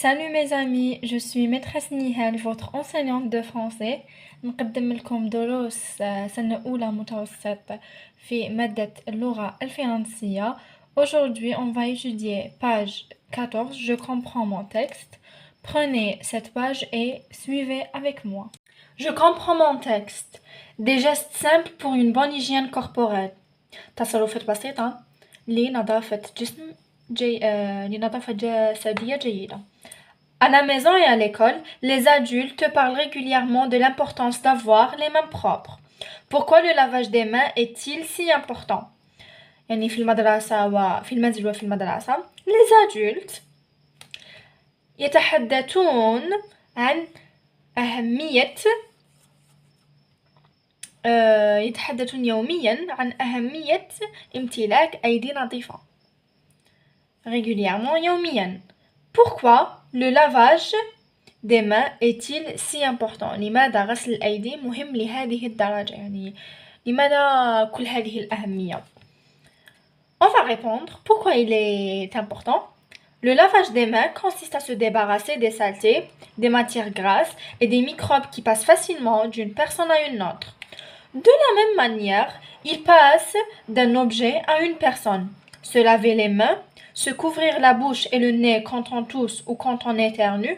Salut mes amis, je suis maîtresse Nihal, votre enseignante de français. نقدم لكم دروس سنة أولى متوسط في مادة اللغة الفرنسية. Aujourd'hui, on va étudier page 14. Je comprends mon texte. Prenez cette page et suivez avec moi. Je comprends mon texte. Des gestes simples pour une bonne hygiène corporelle. تصرفات بسيطة لنظافة جسم لنظافة جسدية جيدة. À la maison et à l'école, les adultes parlent régulièrement de l'importance d'avoir les mains propres. Pourquoi le lavage des mains est-il si important؟ يعني في المدرسة وفي المنزل وفي المدرسة les adultes يتحدثون عن أهمية يتحدثون يوميا عن أهمية امتلاك أيدي نظيفة. Régulièrement, يوميا. Pourquoi le lavage des mains est-il si important؟ لماذا غسل الأيدي مهم لهذه الدرجة؟ يعني لماذا كل هذه الأهمية؟ On va répondre pourquoi il est important. Le lavage des mains consiste à se débarrasser des saletés, des matières grasses et des microbes qui passent facilement d'une personne à une autre. De la même manière, il passe d'un objet à une personne. Se laver les mains, se couvrir la bouche et le nez quand on tousse ou quand on éternue,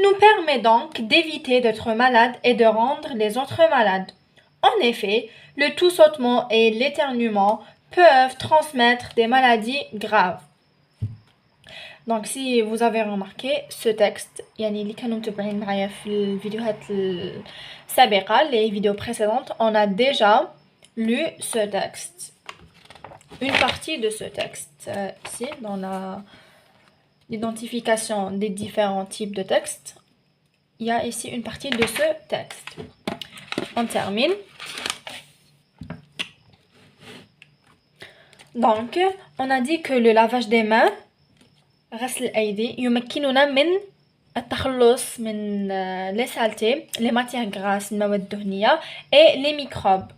nous permet donc d'éviter d'être malade et de rendre les autres malades. En effet, le toussotement et l'éternuement peuvent transmettre des maladies graves. Donc si vous avez remarqué ce texte, يعني اللي كانوا متابعين معايا في الفيديوهات السابقة, les vidéos précédentes, on a déjà lu ce texte. Une partie de ce texte ici, dans l'identification des différents types de textes, il y a ici une partie de ce texte. On termine. Donc, on a dit que le lavage des mains, غسل الأيدي, يمكننا من التخلص من les saletés, les matières grasses, المواد الدهنية, et les microbes.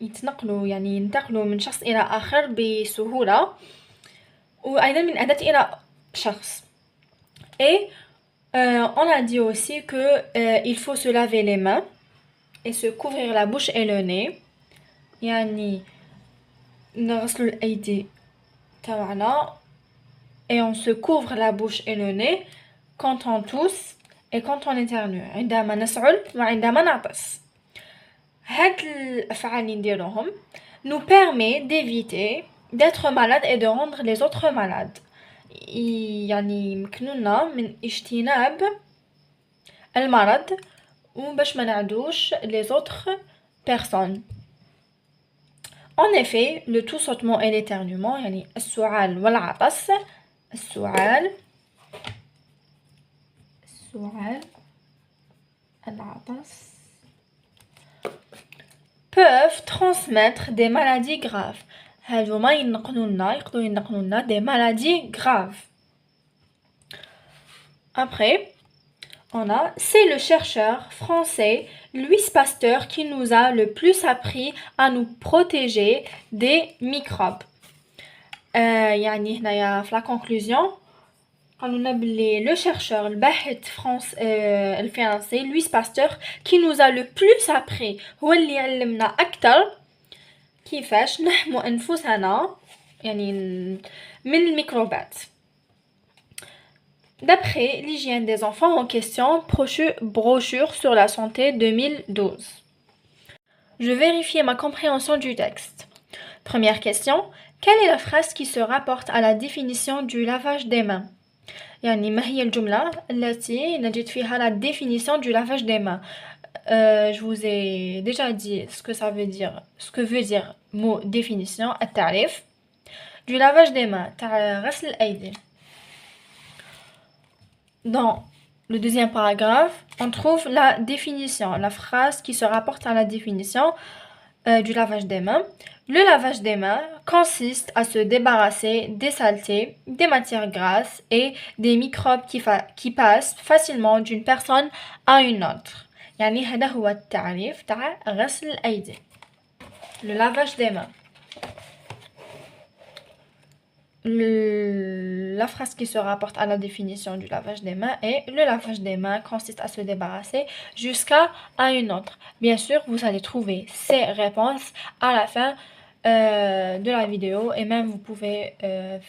ينتقلوا من شخص إلى آخر بسهولة, وأيضا من أداة إلى شخص. Et on a dit aussi que il faut se laver les mains et se couvrir la bouche et le nez. يعني نغسل الأيدي تاعنا et on se couvre la bouche et le nez quand on tousse et quand on éternue. عندما نسعل وعندما نعطس. هاد الأفعال اللي نديروهم nous permet d'éviter d'être malade et de rendre les autres malades. يعني يمكننا من اجتناب المرض وباش ما نعدوش les autres personnes. En effet, le toussotement et l'éternuement, يعني السعال والعطس, السعال العطس, peuvent transmettre des maladies graves. هادوما يقدروا ينقلوا des maladies graves. Après, on a, c'est le chercheur français Louis Pasteur qui nous a le plus appris à nous protéger des microbes. يعني هنايا في la conclusion قالولنا بلي le chercheur الباحث الفرنسي Louis Pasteur qui nous a le plus appris, هو اللي علمنا أكثر كيفاش نحمو أنفسنا يعني من الميكروبات. D'après l'hygiène des enfants en question, brochure sur la santé 2012. Je vérifie ma compréhension du texte. Première question, quelle est la phrase qui se rapporte à la définition du lavage des mains? يعني ما هي الجملة التي نجد فيها la définition du lavage des mains? Je vous ai déjà dit ce que veut dire mot définition, التعريف. Du lavage des mains, تاع غسل الأيدي. Dans le deuxième paragraphe, on trouve la définition, la phrase qui se rapporte à la définition du lavage des mains. Le lavage des mains consiste à se débarrasser des saletés, des matières grasses et des microbes qui passent facilement d'une personne à une autre. يعني هذا هو التعريف تاع غسل الأيدي. Le lavage des mains. la phrase qui se rapporte à la définition du lavage des mains est le lavage des mains consiste à se débarrasser jusqu'à une autre. Bien sûr, vous allez trouver ces réponses à la fin de la vidéo et même vous pouvez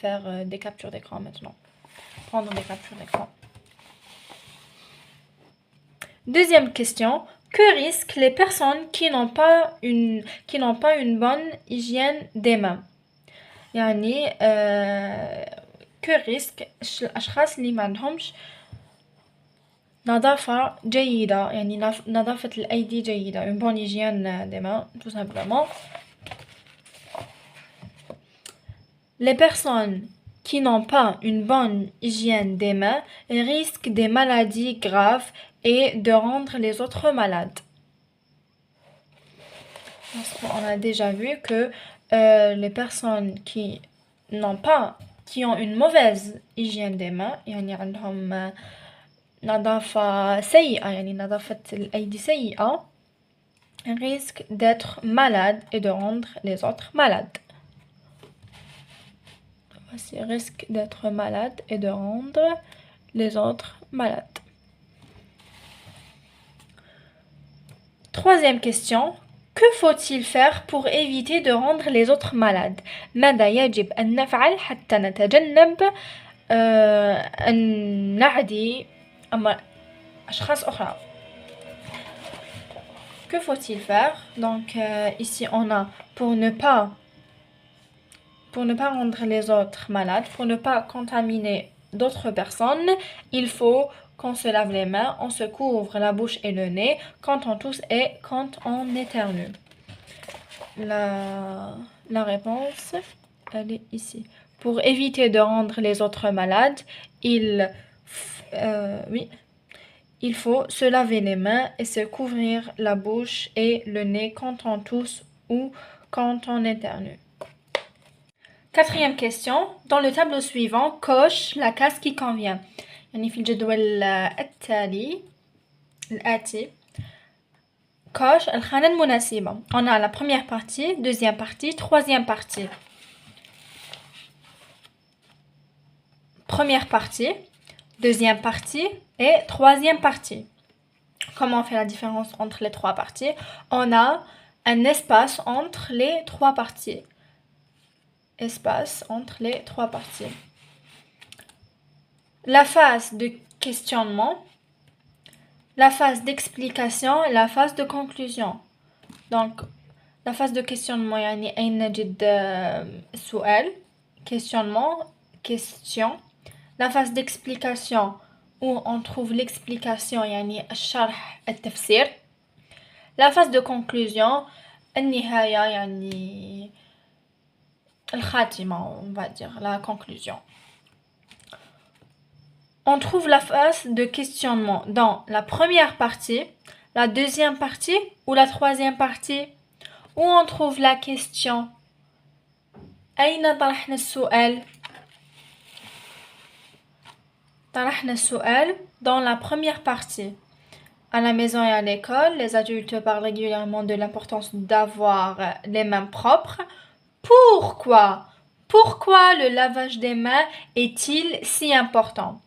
faire des captures d'écran maintenant. Prendre des captures d'écran. Deuxième question. Que risquent les personnes qui n'ont pas une bonne hygiène des mains؟ يعني que risque الأشخاص اللي ما عندهمش نظافة جيدة يعني نظافة الأيدي جيدة une bonne hygiène des mains tout simplement. Les personnes qui n'ont pas une bonne hygiène des mains risquent des maladies graves et de rendre les autres malades. Parce qu'on a déjà vu que les personnes qui ont une mauvaise hygiène des mains يعني عندهم نظافة سيئة يعني نظافة الأيدي سيئة risquent d'être malades et de rendre les autres malades. Voici, risque d'être malade et de rendre les autres malades. Troisième question. Que faut-il faire pour éviter de rendre les autres malades؟ ماذا يجب أن نفعل حتى نتجنب أن نعدي أشخاص أخرى؟ Que faut-il faire? Donc ici on a pour ne pas rendre les autres malades, pour ne pas contaminer d'autres personnes, il faut qu'on se lave les mains, on se couvre la bouche et le nez quand on tousse et quand on éternue. La réponse, elle est ici. Pour éviter de rendre les autres malades, il faut se laver les mains et se couvrir la bouche et le nez quand on tousse ou quand on éternue. Quatrième question. Dans le tableau suivant, coche la case qui convient. يعني في الجدول الآتي coche الخانة المناسبة. On a la première partie, deuxième partie, troisième partie. Première partie, deuxième partie et troisième partie. Comment on fait la différence entre les trois parties? On a un espace entre les trois parties. Espace entre les trois parties. La phase de questionnement, la phase d'explication et la phase de conclusion. Donc, la phase de questionnement, يعني أين نجد السؤال, questionnement, question. La phase d'explication, où on trouve l'explication, يعني الشرح, التفسير. La phase de conclusion, النهاية, يعني الخاتمة, on va dire, la conclusion. On trouve la phase de questionnement dans la première partie, la deuxième partie ou la troisième partie. Où on trouve la question. أين طرحنا السؤال؟ طرحنا السؤال dans la première partie. À la maison et à l'école, les adultes parlent régulièrement de l'importance d'avoir les mains propres. Pourquoi le lavage des mains est-il si important?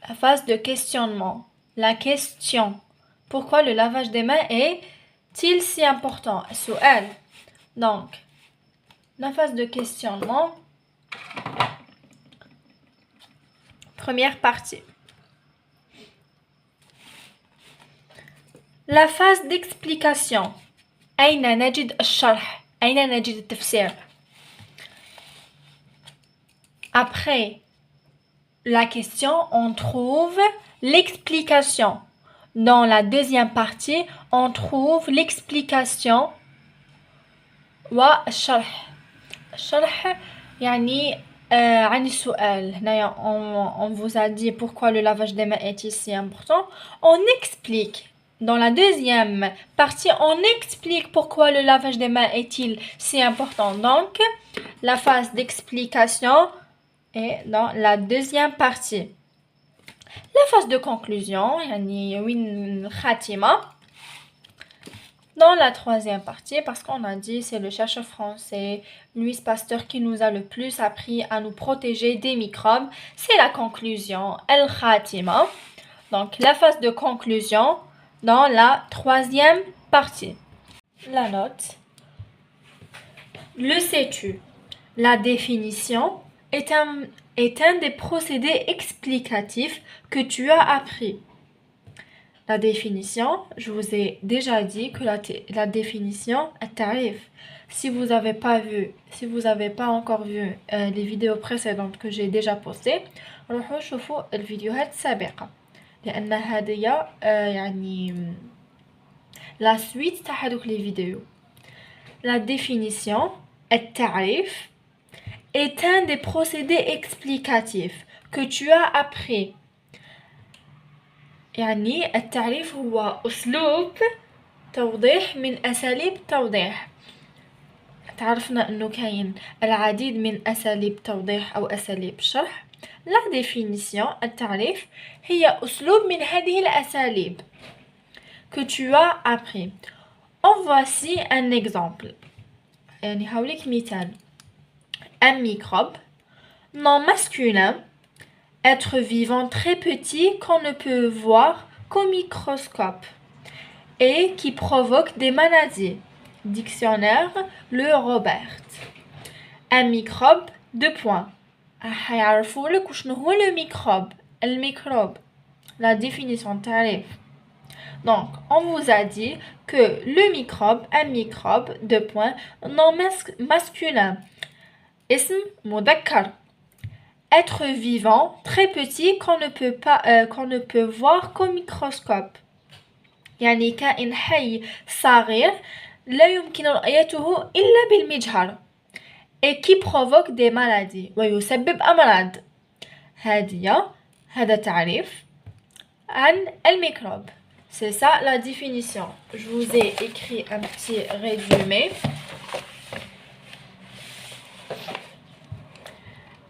La phase de questionnement. La question. Pourquoi le lavage des mains est-il si important? السؤال. Donc, la phase de questionnement. Première partie. La phase d'explication. أين نجد الشرح؟ أين نجد التفسير؟ Après la question, on trouve l'explication. Dans la deuxième partie, on trouve l'explication. والشرح. الشرح يعني عن السؤال. هنايا on vous a dit pourquoi le lavage des mains est si important. On explique. Dans la deuxième partie, on explique pourquoi le lavage des mains est-il si important. Donc, la phase d'explication est dans la deuxième partie. La phase de conclusion, يعني وين الخاتمة. Dans la troisième partie, parce qu'on a dit c'est le chercheur français Louis Pasteur qui nous a le plus appris à nous protéger des microbes, c'est la conclusion, El Khatima. Donc la phase de conclusion dans la troisième partie. La note. Le sais-tu? La définition est un des procédés explicatifs que tu as appris. La définition, je vous ai déjà dit que la définition est tarif. Si vous n'avez pas encore vu les vidéos précédentes que j'ai déjà postées, روحوا شوفوا الفيديوهات السابقة لأن هذه يعني la suite تاع هذوك les vidéos. La définition, التعريف, est un des procédés explicatifs que tu as appris. يعني التعريف هو أسلوب توضيح من أساليب التوضيح. تعرفنا أنه كاين العديد من أساليب توضيح أو أساليب الشرح. La définition, التعريف, هي أسلوب من هذه الأساليب que tu as appris. En voici un exemple. يعني هاوليك مثال. Un microbe, nom masculin, être vivant très petit qu'on ne peut voir qu'au microscope et qui provoque des maladies. Dictionnaire Le Robert. Un microbe, 2 points. هيعرفوا لك وشنو هو le microbe. الميكروب. La définition تعريف. Donc, on vous a dit que le microbe, un microbe, 2 points, nom masculin. اسم مذكر. Être vivant, très petit, qu'on ne peut voir qu'au microscope. يعني كائن حي صغير لا يمكن رؤيته إلا بالمجهر. Et qui provoque des maladies. ويسبب أمراض. هذا تعريف عن الميكروب. C'est ça la définition. Je vous ai écrit un petit résumé.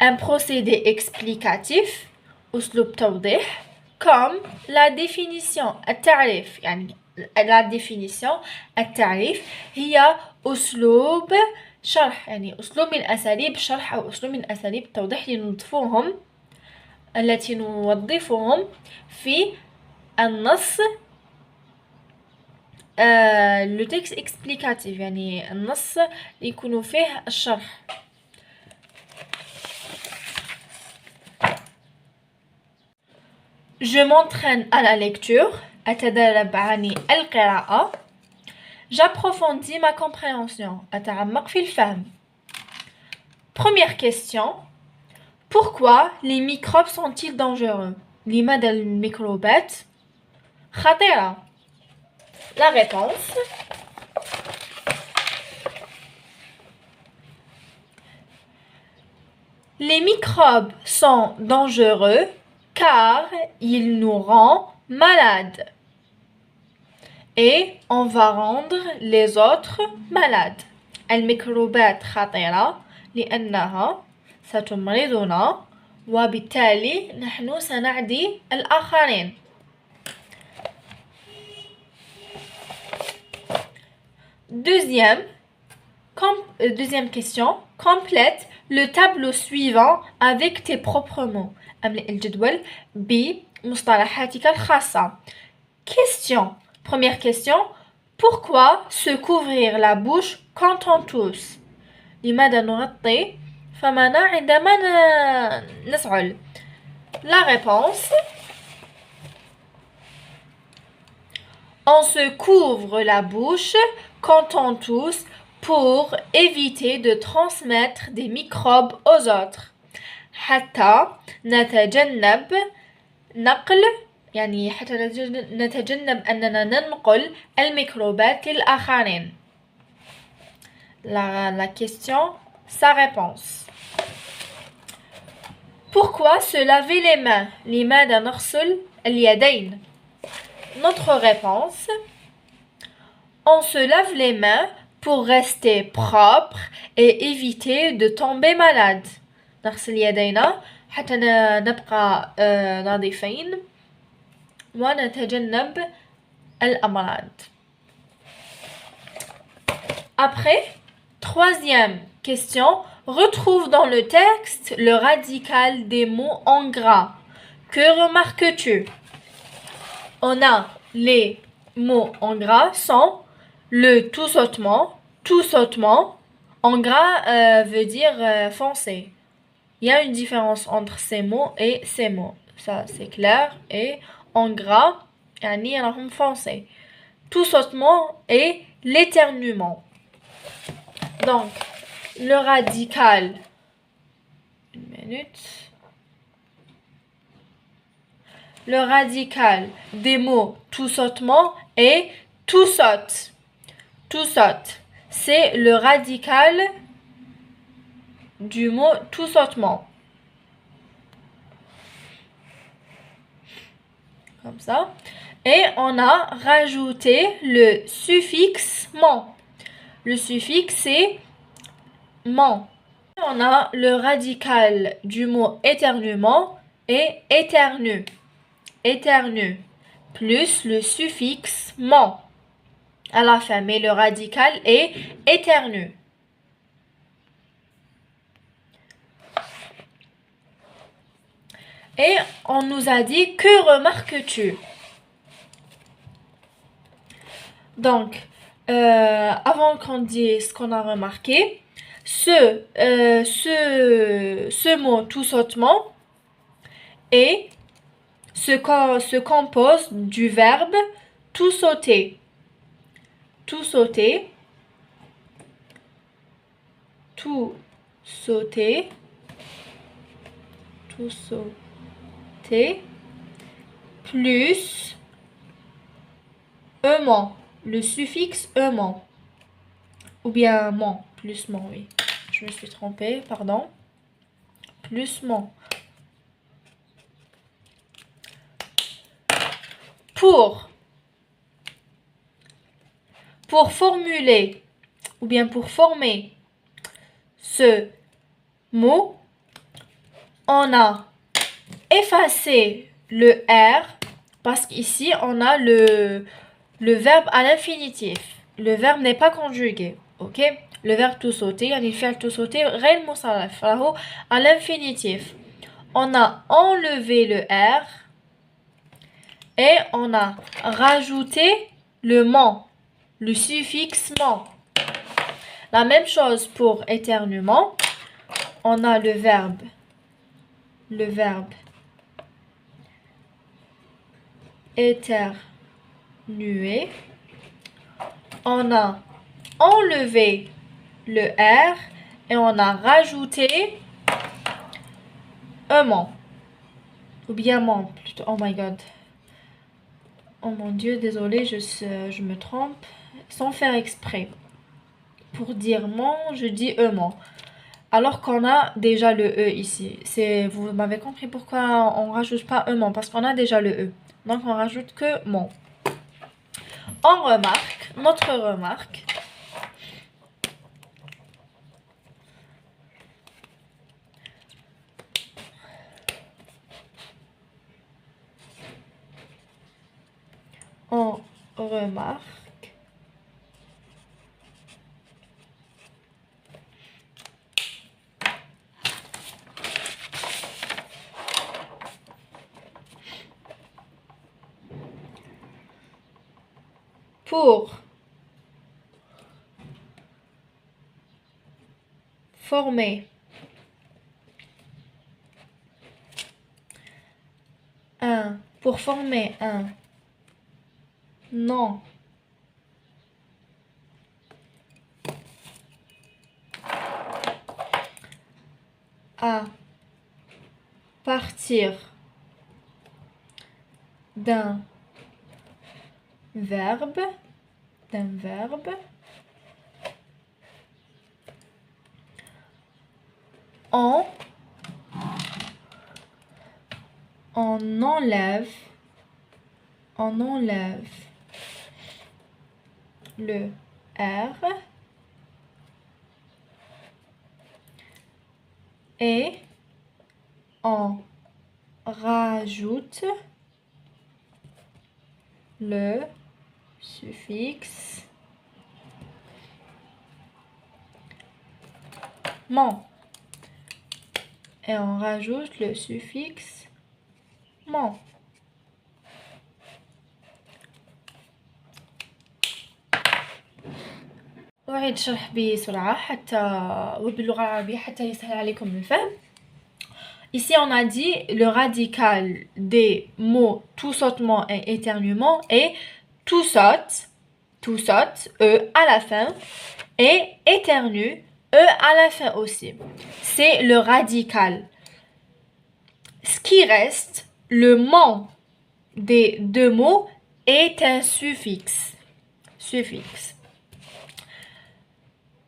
Un procédé explicatif, أسلوب توضيح, comme la définition, التعريف, يعني la définition, التعريف هي أسلوب شرح, يعني أسلوب من أساليب الشرح أو أسلوب من أساليب التوضيح التي نوظفهم في النص le texte explicatif, يعني النص يكون فيه الشرح. Je m'entraîne à la lecture. أتدرب عن القراءة. J'approfondis ma compréhension. أتعمق في الفهم. Première question. Pourquoi les microbes sont-ils dangereux? لماذا الميكروبات خطيرة? La réponse. Les microbes sont dangereux car il nous rend malades. Et on va rendre les autres malades. الميكروبات خطيرة لأنها ستمرضنا وبالتالي نحن سنعدي الآخرين. Deuxième question. Complète le tableau suivant avec tes propres mots. أملأ الجدول بمصطلحاتك الخاصة. Question. Première question. Pourquoi se couvrir la bouche quand on tousse? لماذا نغطي فمنا عندما نسعل? La réponse. On se couvre la bouche quand on tousse pour éviter de transmettre des microbes aux autres. حتى نتجنب نقل يعني حتى نتجنب أننا ننقل الميكروبات للآخرين. La question, sa réponse. Pourquoi se laver les mains? لماذا نغسل اليدين? Notre réponse. On se lave les mains pour rester propre et éviter de tomber malade. نغسل يدينا حتى نبقى نظيفين ونتجنب الأمراض. Après, troisième question, retrouve dans le texte le radical des mots en gras. Que remarques-tu? On a les mots en gras sont le tout sautement. En gras veut dire foncé. Il y a une différence entre ces mots et ces mots. Ça, c'est clair. Et en gras, yani راهم foncé. Tout sautement et l'éternuement. Donc, le radical. Une minute. Le radical des mots tout sautement est tout saute. Tout saute. C'est le radical du mot tout sautement. Comme ça. Et on a rajouté le suffixe ment. Le suffixe c'est ment. On a le radical du mot éternuement et éternu. Éternu. Plus le suffixe ment à la fin. Mais le radical est éternu. Et on nous a dit, que remarques-tu? Donc, avant qu'on dise ce qu'on a remarqué, ce mot tout sautement se compose du verbe tout sauter. Tout sauter. Tout sauter. Tout sauter. Plus ement. Le suffixe ement. Ou bien ment. Plus ment, oui. Je me suis trompée, pardon. Plus ment. Pour formuler ou bien pour former ce mot, on a effacé le R parce qu'ici on a le verbe à l'infinitif. Le verbe n'est pas conjugué, ok? Le verbe tout sauter, يعني الفعل tout sauter غير مصرف راهو à l'infinitif. On a enlevé le R et on a rajouté le ment, le suffixe ment. La même chose pour éternuement. On a le verbe éternuer. On a enlevé le R et on a rajouté un ment. Ou bien ment plutôt. Oh my god. Oh mon dieu, désolé, je me trompe. Sans faire exprès. Pour dire ment, je dis ment. Alors qu'on a déjà le E ici. Vous m'avez compris pourquoi on rajoute pas ment. Parce qu'on a déjà le E. Donc on rajoute que ment. On remarque, notre remarque. On remarque. Pour former un nom à partir d'un verbe, on enlève le R et on rajoute le suffixe ment. Et on rajoute le suffixe ment. أعيد شرح بسرعة وباللغة العربية حتى يسهل عليكم الفهم. Ici, on a dit le radical des mots tout sautement et éternuement est tout saute, E à la fin, et éternue, E à la fin aussi. C'est le radical. Ce qui reste, le ment des deux mots est un suffixe.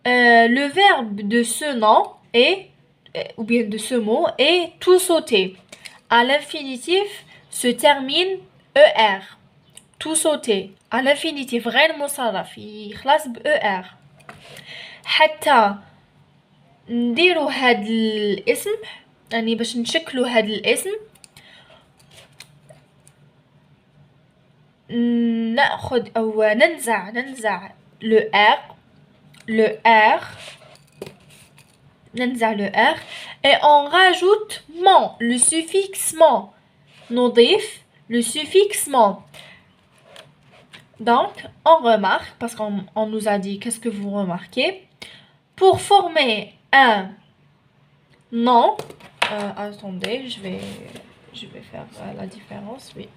Le verbe de ce nom est, ou bien de ce mot, est tout sauter. À l'infinitif se termine ER. Tout sauter. À l'infinitif غير مصرف يخلص بER. حتى نديرو هاد الاسم يعني باش نشكلو هاد الاسم ناخذ او ننزع le R ننزع le R et on rajoute ment, le suffixe ment. نضيف le suffixe ment. Donc, on remarque, parce qu'on nous a dit qu'est-ce que vous remarquez, pour former un nom, attendez, je vais faire la différence, oui.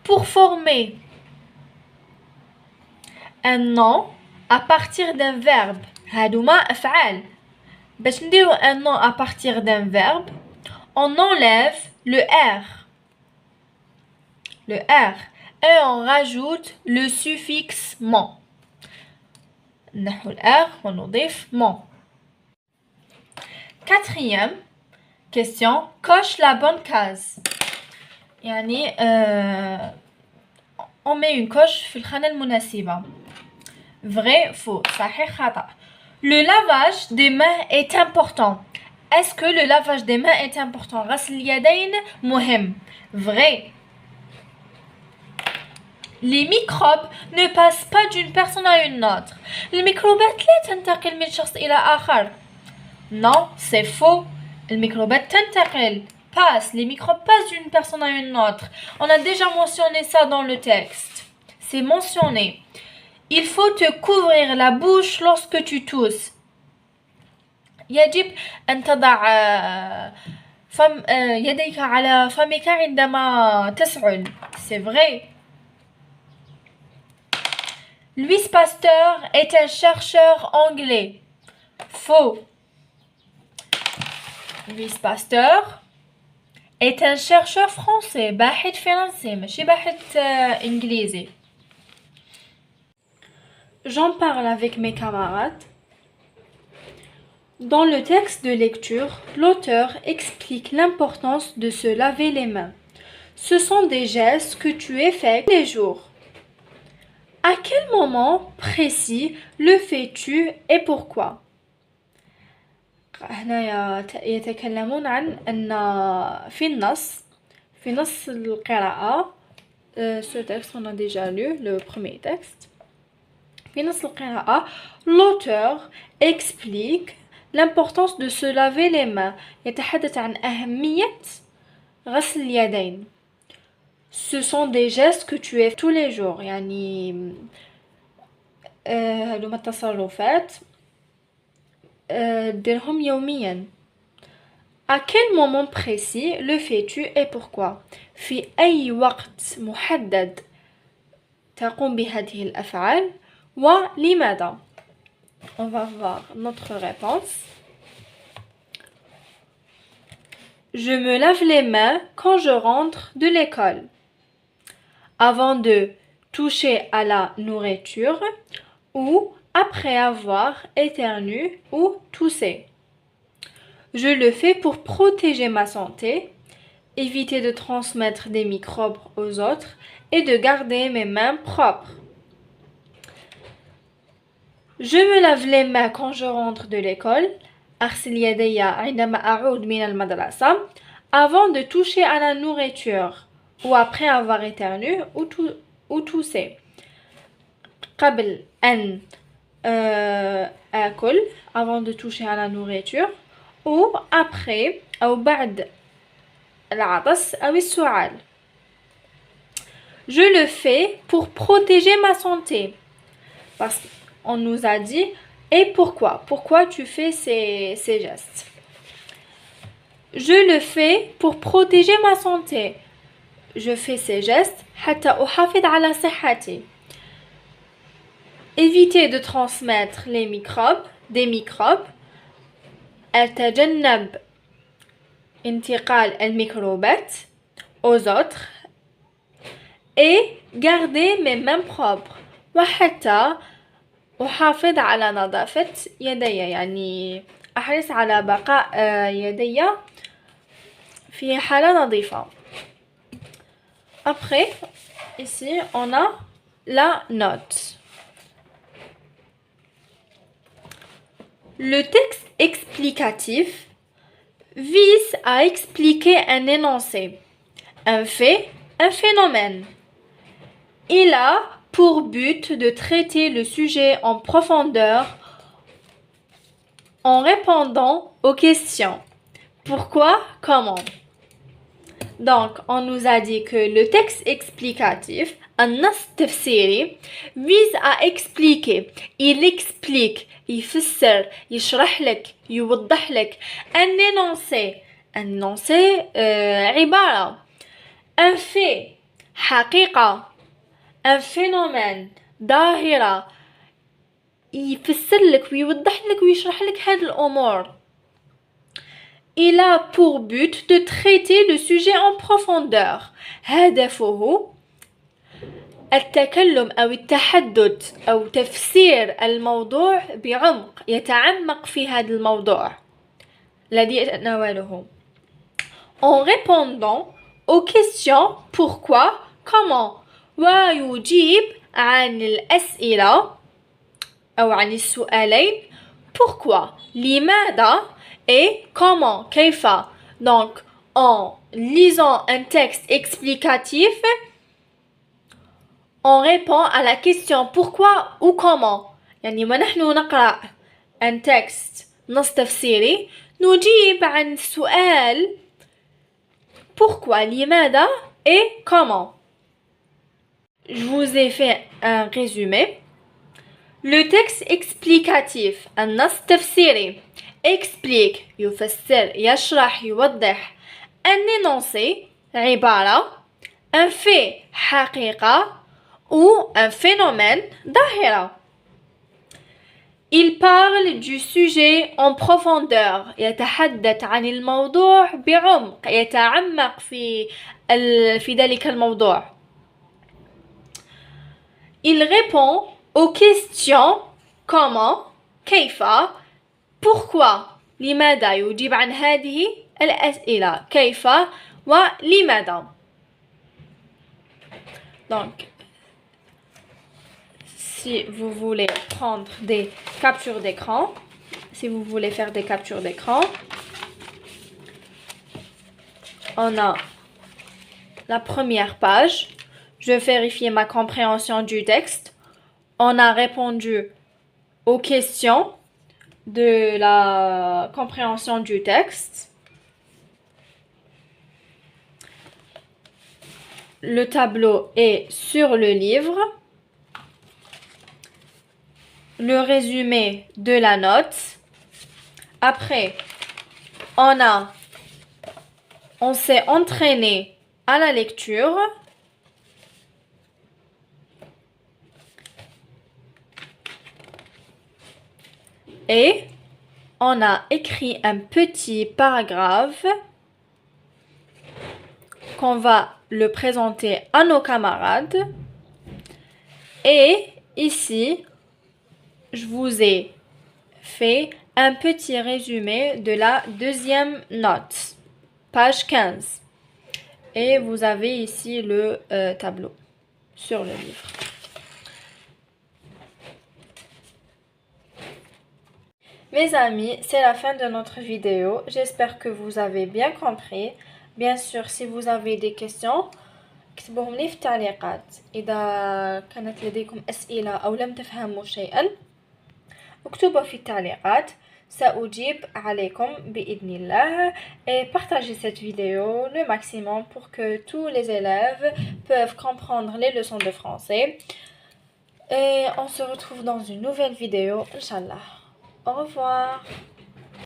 Pour former un nom à partir d'un verbe, هادوما أفعال. باش نديرو un nom à partir d'un verbe, on enlève le R. Et on rajoute le suffixe ment. نحو الR ونضيف ment. Quatrième question, coche la bonne case. يعني on met une coche في الخانة المناسبة. Vrai, faux, صحيح, خطأ. Le lavage des mains est important. Est-ce que le lavage des mains est important? غسل اليدين مهم. Vrai. Les microbes ne passent pas d'une personne à une autre. الميكروبات لا تنتقل من شخص إلى آخر. Non, c'est faux. الميكروبات تنتقل. Passe. Les microbes passent d'une personne à une autre. On a déjà mentionné ça dans le texte. C'est mentionné. Il faut te couvrir la bouche lorsque tu tousses. يجب أن تضع يديك على فمك عندما تسعل. C'est vrai. Louis Pasteur est un chercheur anglais. Faux. Louis Pasteur est un chercheur français. باحث فرنسي ماشي باحث إنجليزي. J'en parle avec mes camarades. Dans le texte de lecture, l'auteur explique l'importance de se laver les mains. Ce sont des gestes que tu effectues tous les jours. À quel moment précis le fais-tu et pourquoi? هنا يتكلمون عن أن في النص القراءة ce texte on a déjà lu le premier texte. في نص القراءة l'auteur explique l'importance de se laver les mains. يتحدث عن أهمية غسل اليدين. Ce sont des gestes que tu fais tous les jours. يعني هذوما التصرفات ديرهم يوميا. À quel moment précis le fais-tu et pourquoi? في أي وقت محدد تقوم بهذه الأفعال ولماذا? On va voir notre réponse. Je me lave les mains quand je rentre de l'école. Avant de toucher à la nourriture ou après avoir éternué ou toussé. Je le fais pour protéger ma santé, éviter de transmettre des microbes aux autres et de garder mes mains propres. Je me lave les mains quand je rentre de l'école. أغسل يدي عندما أعود من المدرسة. Avant de toucher à la nourriture ou après avoir éternué ou toussé. قبل أن آكل avant de toucher à la nourriture ou après أو بعد العطس أو السعال. Je le fais pour protéger ma santé. Parce qu'on nous a dit et pourquoi? Pourquoi tu fais ces gestes? Je le fais pour protéger ma santé. Je fais ces gestes حتى أحافظ على صحتي. Éviter de transmettre des microbes. أتجنب انتقال الميكروبات aux autres. Et garder mes mains propres. وحتى أحافظ على نظافة يدي يعني أحرص على بقاء يدي في حالة نظيفة. Après, ici, on a la note. Le texte explicatif vise à expliquer un énoncé, un fait, un phénomène. Il a pour but de traiter le sujet en profondeur en répondant aux questions. Pourquoi? Comment? Donc, on nous a dit que le texte explicatif, النص التفسيري, vise à expliquer. Il explique, يفسر, يشرح لك, يوضح لك. Un énoncé. Un énoncé عبارة. Un fait, حقيقة. Un phénomène, ظاهرة. يفسر لك ويوضح لك ويشرح لك هذه الأمور. Il a pour but de traiter le sujet en profondeur. هدفه التكلم أو التحدث أو تفسير الموضوع بعمق. يتعمق في هذا الموضوع الذي يتناوله. En répondant aux questions pourquoi, comment. ويجيب عن الأسئلة أو عن السؤالين pourquoi, لماذا et comment, كيف. Donc, en lisant un texte explicatif, on répond à la question pourquoi ou comment. يعني ما نحن نقرأ un texte نص تفسيري نجيب عن السؤال pourquoi, لماذا et comment. Je vous ai fait un résumé. Le texte explicatif النص التفسيري explique يفسر يشرح يوضح un énoncé عبارة un fait حقيقة ou un phénomène ظاهرة. Il parle du sujet en profondeur. يتحدث عن الموضوع بعمق. يتعمق في ذلك الموضوع. Il répond aux questions comment, كيف, pourquoi, لماذا. يجيب عن هذه الأسئلة كيف ولماذا. Donc, si vous voulez prendre des captures d'écran, si vous voulez faire des captures d'écran, on a la première page. Je vérifie ma compréhension du texte. On a répondu aux questions de la compréhension du texte. Le tableau est sur le livre. Le résumé de la note. Après, on s'est entraîné à la lecture. Et on a écrit un petit paragraphe qu'on va le présenter à nos camarades. Et ici, je vous ai fait un petit résumé de la deuxième note, page 15. Et vous avez ici le tableau sur le livre. Mes amis, c'est la fin de notre vidéo. J'espère que vous avez bien compris. Bien sûr, si vous avez des questions, اكتبوهم لي في التعليقات. إذا كانت لديكم أسئلة أو لم تفهموا شيئا اكتبوا في التعليقات، سأجيب عليكم بإذن الله. Et partagez cette vidéo le maximum pour que tous les élèves peuvent comprendre les leçons de français. Et on se retrouve dans une nouvelle vidéo, Inch'Allah. Au revoir.